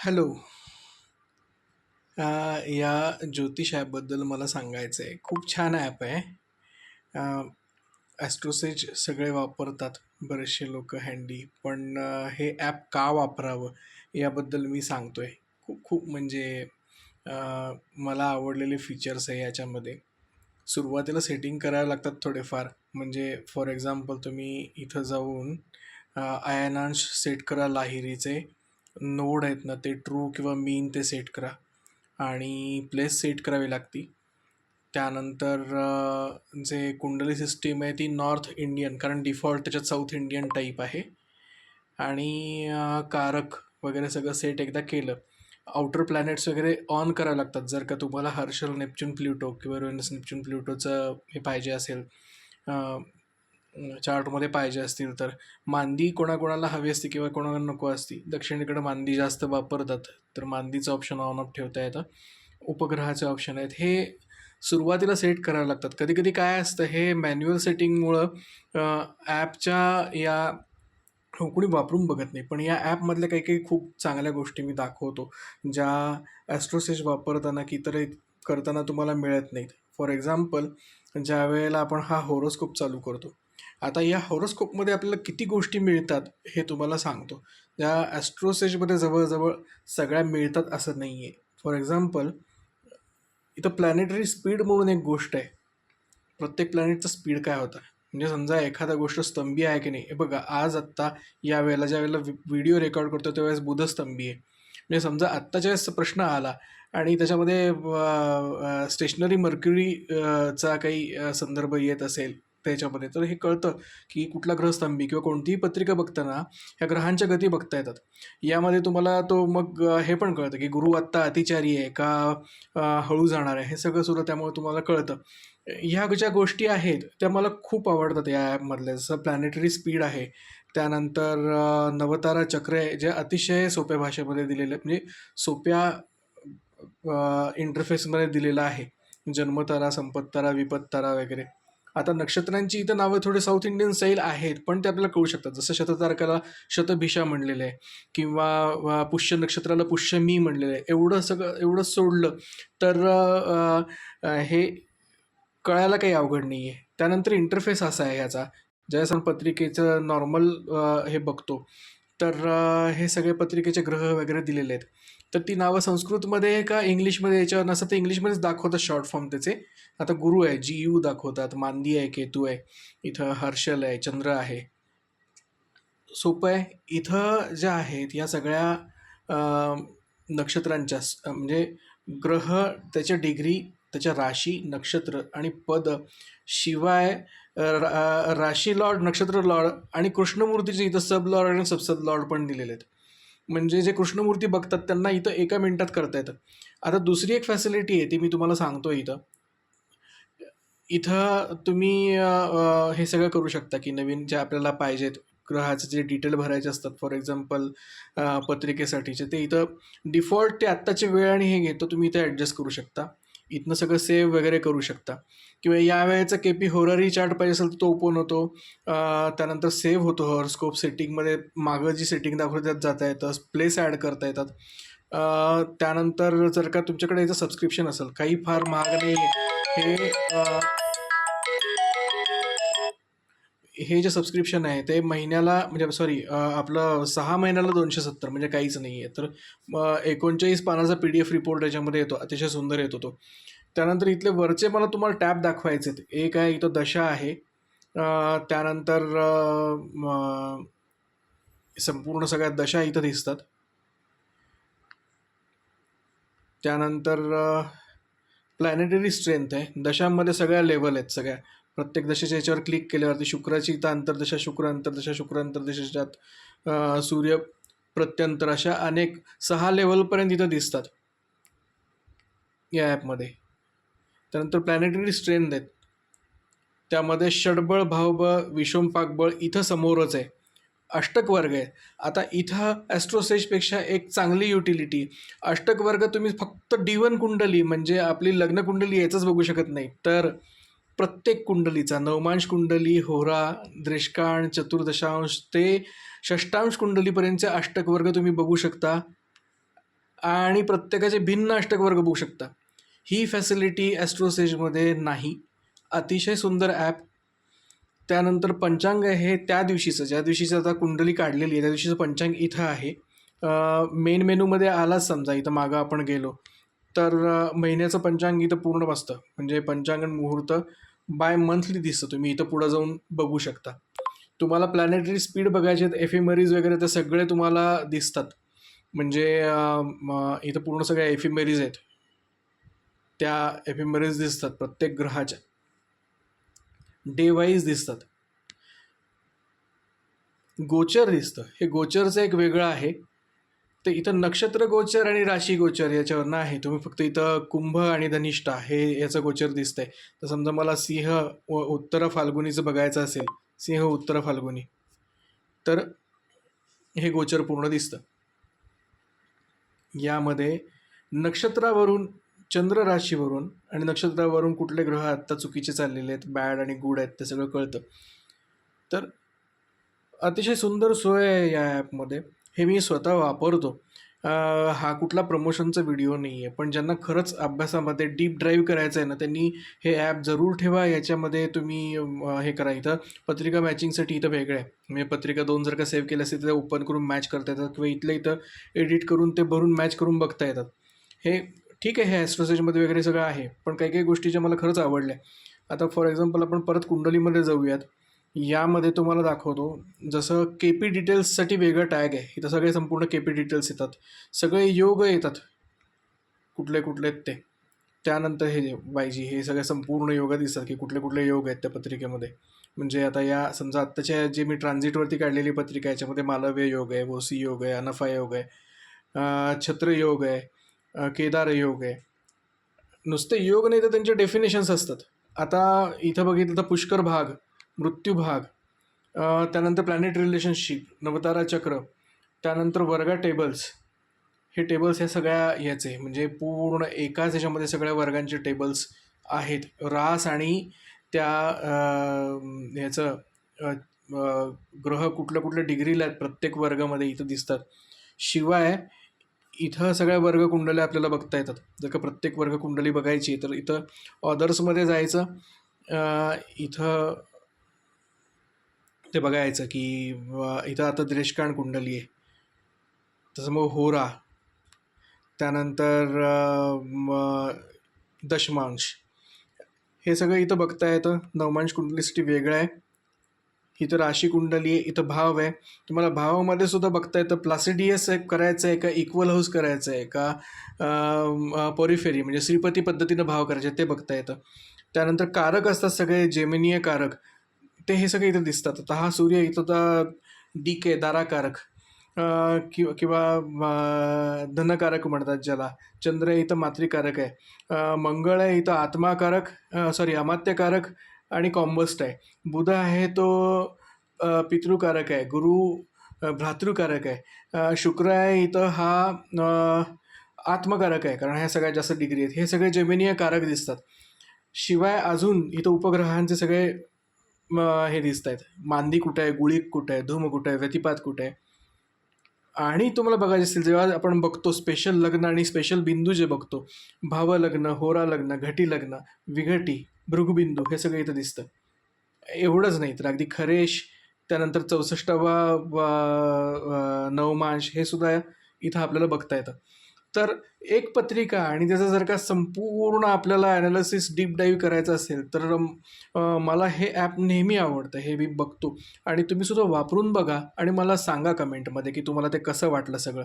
Hello. या ज्योतिष ॲपबद्दल मला सांगायचं आहे. खूप छान ॲप आहे. ॲस्ट्रोसेज सगळे वापरतात, बरेचसे लोक हँडी. पण हे ॲप का वापरावं याबद्दल मी सांगतो आहे. खूप खूप म्हणजे अ, मला आवडलेले फीचर्स आहे याच्यामध्ये. सुरुवातीला सेटिंग करायला लागतात थोडेफार. म्हणजे फॉर एक्झाम्पल तुम्ही इथं जाऊन अयनांश सेट करा, लाहिरीचे नोड आहेत ना ते ट्रू किंवा मीन ते सेट करा आणि प्लेस सेट करावी लागती. त्यानंतर जे कुंडली सिस्टीम आहे ती नॉर्थ इंडियन, कारण डिफॉल्ट त्याच्यात साऊथ इंडियन टाईप आहे. आणि कारक वगैरे सगळं सेट एकदा केलं, आउटर प्लॅनेट्स वगैरे ऑन करावे लागतात. जर का तुम्हाला हर्षल, नेपच्यून, प्ल्युटो किंवा युरेनस, नेपच्यून, प्ल्युटोचं हे पाहिजे असेल, चार्टमध्ये पाहिजे असतील तर. मांदी कोणाकोणाला हवी असते किंवा कोणाला नको असती. दक्षिणेकडे मांदी जास्त वापरतात, तर मांदीचं ऑप्शन ऑन ऑफ ठेवता येतं. उपग्रहाचे ऑप्शन आहेत, हे सुरुवातीला सेट करावं लागतात. कधी कधी काय असतं, हे मॅन्युअल सेटिंगमुळं ॲपच्या या कोणी वापरून बघत नाही. पण या ॲपमधल्या काही काही खूप चांगल्या गोष्टी मी दाखवतो, ज्या ॲस्ट्रोसेज वापरताना की तर करताना तुम्हाला मिळत नाहीत. फॉर एक्झाम्पल, ज्या वेळेला आपण हा हॉरोस्कोप चालू करतो, आता या हॉरोस्कोपमध्ये आपल्याला किती गोष्टी मिळतात हे तुम्हाला सांगतो. या ॲस्ट्रोसेजमध्ये जवळजवळ सगळ्या मिळतात असं नाही आहे. फॉर एक्झाम्पल, इथं प्लॅनेटरी स्पीड म्हणून एक गोष्ट आहे. प्रत्येक प्लॅनेटचा स्पीड काय होता, म्हणजे समजा एखादा गोष्ट स्तंभी आहे की नाही. हे बघा, आज आत्ता या वेळेला ज्या वेळेला व्हिडिओ रेकॉर्ड करतो त्यावेळेस बुध स्तंभी आहे. म्हणजे समजा आत्ताच्या वेळेस प्रश्न आला आणि त्याच्यामध्ये स्टेशनरी मर्क्युरी चा काही संदर्भ येत असेल त्याच्यामध्ये, तर हे कळतं की कुठला ग्रह स्तंभी, किंवा कोणतीही पत्रिका बघताना ह्या ग्रहांच्या गती बघता येतात. यामध्ये तुम्हाला तो मग हे पण कळतं की गुरु आत्ता अतिचारी आहे का हळू जाणार आहे, हे सगळं सुद्धा त्यामुळे तुम्हाला कळतं. ह्या ज्या गोष्टी आहेत त्या मला खूप आवडतात या ॲपमधल्या. जसं प्लॅनेटरी स्पीड आहे, त्यानंतर नवतारा चक्र आहे, जे अतिशय सोप्या भाषेमध्ये दिलेलं, म्हणजे सोप्या इंटरफेसमध्ये दिलेलं आहे. जन्मतारा, संपत्तारा, विपत्तारा वगैरे. आता नक्षत्रांची इथं नावं थोडे साऊथ इंडियन स्टाईल आहेत, पण ते आपल्याला कळू शकतात. जसं शततारकाला शतभिषा म्हणलेलं आहे, किंवा पुष्य नक्षत्राला पुष्यमी म्हणलेलं आहे. एवढं सगळं एवढं सोडलं तर हे कळायला काही अवघड नाही आहे. त्यानंतर इंटरफेस असा आहे ह्याचा, ज्यावेळेस आपण पत्रिकेचं नॉर्मल हे बघतो, तर हे सगळे पत्रिकेचे ग्रह वगैरे दिलेले आहेत. तर ती नावं संस्कृतमध्ये का इंग्लिशमध्ये याच्यावर नसतं, ते इंग्लिशमध्येच दाखवतात शॉर्ट फॉर्म त्याचे. आता गुरु आहे, GU दाखवतात, मांदी आहे, केतू आहे, इथं हर्षल आहे, चंद्र आहे. सोपं आहे. इथं ज्या आहेत या सगळ्या नक्षत्रांच्या म्हणजे ग्रह, त्याच्या डिग्री, त्याच्या राशी, नक्षत्र आणि पद, शिवाय राशी लॉर्ड, नक्षत्र लॉर्ड आणि कृष्णमूर्तीचे इथं सब लॉर्ड आणि सबसब लॉर्ड पण दिलेले आहेत. म्हणजे जे कृष्णमूर्ती बघतात त्यांना इथं एका मिनिटात करता येतं. आता दुसरी एक फॅसिलिटी आहे ती मी तुम्हाला सांगतो. इथं इथं तुम्ही हे सगळं करू शकता की नवीन जे आपल्याला पाहिजेत ग्रहाचे जे डिटेल भरायचे असतात, फॉर एक्झाम्पल पत्रिकेसाठीचे, ते इथं डिफॉल्ट ते आत्ताची वेळ आणि हे घेतो, तुम्ही इथे ॲडजस्ट करू शकता. इथनं सगळं सेव्ह वगैरे करू शकता. किंवा या वेळेचा KP होररी चार्ट पाहिजे असेल तर तो ओपन होतो. त्यानंतर सेव्ह होतो हॉरोस्कोप सेटिंगमध्ये. मागं जी सेटिंग दाखवते त्यात जाता येतं, प्लेस ॲड करता येतात. त्यानंतर जर का तुमच्याकडे याचं सबस्क्रिप्शन असेल, काही फार महाग नाही हे. हे जे सबस्क्रिप्शन आहे ते महिन्याला, म्हणजे सॉरी, आपलं 6 महिन्याला 270, म्हणजे काहीच नाही आहे. तर 39 पानाचा PDF रिपोर्ट याच्यामध्ये येतो, अतिशय सुंदर येतो तो. त्यानंतर इथले वरचे मला तुम्हाला टॅब दाखवायचे आहेत. एक आहे इथं दशा आहे, त्यानंतर संपूर्ण सगळ्या दशा इथं दिसतात. त्यानंतर प्लॅनेटरी स्ट्रेंथ आहे, दशांमध्ये सगळ्या लेवल आहेत सगळ्या. प्रत्येक दशेच्या याच्यावर क्लिक केल्यावरती शुक्राची इथं अंतर्दशा, शुक्र अंतर्दशा, शुक्र अंतर्दशेच्यात सूर्य प्रत्यंतर, अशा अनेक 6 लेवलपर्यंत इथं दिसतात या ॲपमध्ये. त्यानंतर प्लॅनेटरी स्ट्रेंथ आहेत, त्यामध्ये षडबळ, भावबळ, विषमपाकबळ इथं समोरच आहे. अष्टक वर्ग आहे. आता इथं ॲस्ट्रोसेजपेक्षा एक चांगली युटिलिटी, अष्टक वर्ग तुम्ही फक्त D1 कुंडली, म्हणजे आपली लग्न कुंडली याचंच बघू शकत नाही, तर प्रत्येक कुंडलीचा नवमांश कुंडली, होरा, दृष्कांश, चतुर्दशांश ते षष्टांश कुंडलीपर्यंतचे अष्टक वर्ग तुम्ही बघू शकता आणि प्रत्येकाचे भिन्न अष्टक वर्ग बघू शकता. ही फॅसिलिटी ॲस्ट्रोसेजमध्ये नाही. अतिशय सुंदर ॲप. त्यानंतर पंचांग आहे त्या दिवशीचं, ज्या दिवशीचं आता कुंडली काढलेली आहे त्या दिवशीचं पंचांग इथं आहे. मेन मेनूमध्ये आलाच समजा, इथं मागं आपण गेलो तर महिन्याचं पंचांग इथं पूर्ण बसतं. म्हणजे पंचांगण मुहूर्त बाय मंथली दिसतं. तुम्ही इथं पुढं जाऊन बघू शकता. तुम्हाला प्लॅनेटरी स्पीड बघायचे आहेत, एफिमेरीज वगैरे ते सगळे तुम्हाला दिसतात. म्हणजे इथं पूर्ण सगळ्या एफिमेरीज आहेत, त्या एफिमेरीज दिसतात प्रत्येक ग्रहाच्या, डे वाईज दिसतात. गोचर दिसतं. हे गोचरचं एक वेगळं आहे. तर इथं नक्षत्र गोचर आणि राशी गोचर याच्यावरनं आहे. तुम्ही फक्त इथं कुंभ आणि धनिष्ठा हे याचं गोचर दिसतंय. तर समजा मला सिंह व उत्तर फाल्गुनीचं बघायचं असेल, सिंह उत्तर फाल्गुनी, तर हे गोचर पूर्ण दिसतं. यामध्ये नक्षत्रावरून, चंद्र राशीवरून आणि नक्षत्रावरून कुठले ग्रह आत्ता चुकीचे चाललेले आहेत, बॅड आणि गुड आहेत, ते सगळं कळतं. तर अतिशय सुंदर सोय आहे या ॲपमध्ये. हे मी स्वतः वापरतो. हा कुठला प्रमोशनचा व्हिडिओ नाही आहे, पण ज्यांना खरंच अभ्यासामध्ये डीप ड्राईव्ह करायचं आहे ना, त्यांनी हे ॲप जरूर ठेवा. याच्यामध्ये तुम्ही हे करा. इथं पत्रिका मॅचिंगसाठी इथं वेगळं आहे. म्हणजे पत्रिका 2 जर का सेव्ह केल्या असेल तर ओपन करून मॅच करता येतात, किंवा इथलं इथं एडिट करून ते भरून मॅच करून बघता येतात. हे ठीक आहे, हे ॲस्ट्रोसेजमध्ये वगैरे सगळं आहे, पण काही काही गोष्टी ज्या मला खरंच आवडल्या. आता फॉर एक्झाम्पल आपण परत कुंडलीमध्ये जाऊयात. यामध्ये तुम्हाला दाखवतो, जसं के पी डिटेल्ससाठी वेगळं टॅग आहे. इथं सगळे संपूर्ण के पी डिटेल्स येतात, सगळे योग येतात कुठले कुठले आहेत ते. त्यानंतर हे बायजी हे सगळे संपूर्ण योग दिसतात की कुठले कुठले योग आहेत त्या पत्रिकेमध्ये. म्हणजे आता या समजा आत्ताच्या जे मी ट्रान्झिटवरती काढलेली पत्रिका आहे, याच्यामध्ये मालव्य योग आहे, वोसी योग आहे, अनफा योग आहे, छत्र योग आहे, केदार योग आहे. नुसते योग नाही तर त्यांचे डेफिनेशन्स असतात. आता इथं बघितलं तर पुष्कर भाग, मृत्यू भाग, त्यानंतर प्लॅनेट रिलेशनशिप, नवतारा चक्र, त्यानंतर वर्गा टेबल्स. हे टेबल्स ह्या सगळ्या याचे म्हणजे पूर्ण एकाच ह्याच्यामध्ये सगळ्या वर्गांचे टेबल्स आहेत. रास आणि त्या ह्याचं ग्रह कुठलं कुठल्या डिग्रीला आहेत प्रत्येक वर्गामध्ये इथं दिसतात. शिवाय इथं सगळ्या वर्ग कुंडल्या आपल्याला बघता येतात. जर का प्रत्येक वर्ग कुंडली बघायची तर इथं ऑदर्समध्ये जायचं, इथं ते बघायचं की इथं आता द्रेष्काण कुंडली आहे, तसं मग होरा, त्यानंतर दशमांश, हे सगळं इथं बघता येतं. नवमांश कुंडलीसाठी वेगळं आहे. इथं राशी कुंडली आहे, इथं भाव आहे. तुम्हाला भावामध्ये सुद्धा बघता येतं प्लासिडियस करायचं आहे का, इक्वल हाऊस करायचं आहे का, पोरिफेरी म्हणजे श्रीपती पद्धतीनं भाव करायचे ते बघता येतं. त्यानंतर कारक असतात सगळे जेमिनीय कारक, ते हे सगळे इथं दिसतात. आता हा सूर्य इथं तर डीके दाराकारक किंवा धनकारक म्हणतात ज्याला. चंद्र इथं मातृकारक आहे. मंगळ आहे इथं आत्माकारक, अमात्यकारक आणि कॉम्बस्ट आहे. बुध आहे तो पितृकारक आहे. गुरु भ्रातृकारक आहे. शुक्र आहे इथं हा आत्मकारक आहे, कारण ह्या सगळ्यात जास्त डिग्री आहेत. हे सगळे जेमिनीय कारक दिसतात. शिवाय अजून इथं उपग्रहांचे सगळे हे दिसत आहेत. मांदी कुठं आहे, गुळीक कुठं आहे, धूम कुठं आहे, व्यतिपात कुठं आहे. आणि तुम्हाला बघायचे असतील जेव्हा आपण बघतो स्पेशल लग्न आणि स्पेशल बिंदू जे बघतो, भावलग्न, होरा लग्न, घटी लग्न, विघटी, भृगुबिंदू, हे सगळं इथं दिसतं. एवढंच नाही तर अगदी खरेश, त्यानंतर 64वा नवमांश, हे सुद्धा इथं आपल्याला बघता येतं. तर एक पत्रिका आणि त्याचं जर का संपूर्ण आपल्याला ॲनालिसिस डीप डाईव्ह करायचं असेल तर मला हे ॲप नेहमी आवडतं. हे मी बघतो आणि तुम्ही सुद्धा वापरून बघा आणि मला सांगा कमेंटमध्ये की तुम्हाला ते कसं वाटलं सगळं.